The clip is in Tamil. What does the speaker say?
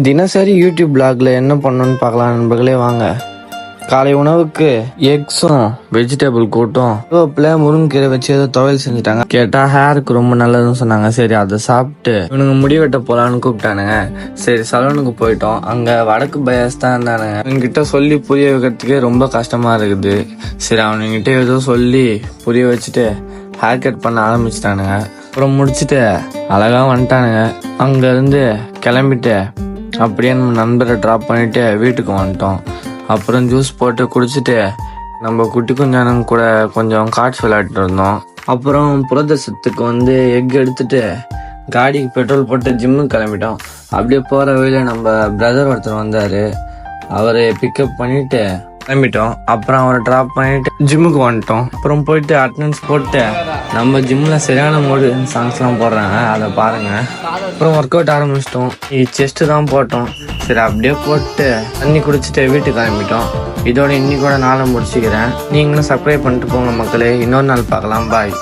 தினசரி யூடியூப் பிளாக்ல என்ன பண்ணணும்னு பார்க்கலாம் நண்பர்களே. வாங்க. காலை உணவுக்கு எக்ஸும் வெஜிடபிள் கூட்டும் கருவேப்பிலை முருங்கீரை வச்சு ஏதோ துவையல் செஞ்சுட்டாங்க. கேட்டா ஹேருக்கு ரொம்ப நல்லதுன்னு சொன்னாங்க. சரி அதை சாப்பிட்டு இவனுங்க முடி வெட்ட போலான்னு கூப்பிட்டானுங்க. சரி சலூனுக்கு போயிட்டோம். அங்க வடக்கு பயாஸ் தான் இருந்தானுங்க. அவன்கிட்ட சொல்லி புரிய வைக்கிறதுக்கே ரொம்ப கஷ்டமா இருக்குது. சரி அவனுங்கிட்ட ஏதோ சொல்லி புரிய வச்சுட்டு ஹேர் கட் பண்ண ஆரம்பிச்சிட்டானுங்க. அப்புறம் முடிச்சுட்டு அழகா வந்துட்டானுங்க. அங்க இருந்து கிளம்பிட்டு அப்படியே நம்ம நண்பரை ட்ராப் பண்ணிட்டு வீட்டுக்கு வந்துட்டோம். அப்புறம் ஜூஸ் போட்டு குடிச்சிட்டு நம்ம குட்டி குஞ்சானுங்க கூட கொஞ்சம் காட்ஸ் விளையாட்டு இருந்தோம். அப்புறம் புரதசத்துக்கு எக் எடுத்துட்டு காடிக்கு பெட்ரோல் போட்டு ஜிம்முக்கு கிளம்பிட்டோம். அப்படியே போற வழியில நம்ம பிரதர் ஒருத்தர் வந்தாரு. அவரை பிக்கப் பண்ணிட்டு கிளம்பிட்டோம். அப்புறம் அவரை ட்ராப் பண்ணிட்டு ஜிம்முக்கு வந்துட்டோம். அப்புறம் போயிட்டு அட்டண்டன்ஸ் போட்டு நம்ம ஜிம்ல சரியான மோடு சாங்ஸ்லாம் போடுறாங்க, அதை பாருங்க. அப்புறம் ஒர்க் அவுட் ஆரம்பிச்சிட்டோம். செஸ்ட் தான் போட்டோம். சரி அப்படியே போட்டு தண்ணி குடிச்சிட்டு வீட்டுக்கு கிளம்பிட்டோம். இதோட இன்னைக்கூட நாளை முடிச்சுக்கிறேன். நீங்களும் சப்ஸ்கிரைப் பண்ணிட்டு போங்க மக்களே. இன்னொரு நாள் பார்க்கலாம். பாய்.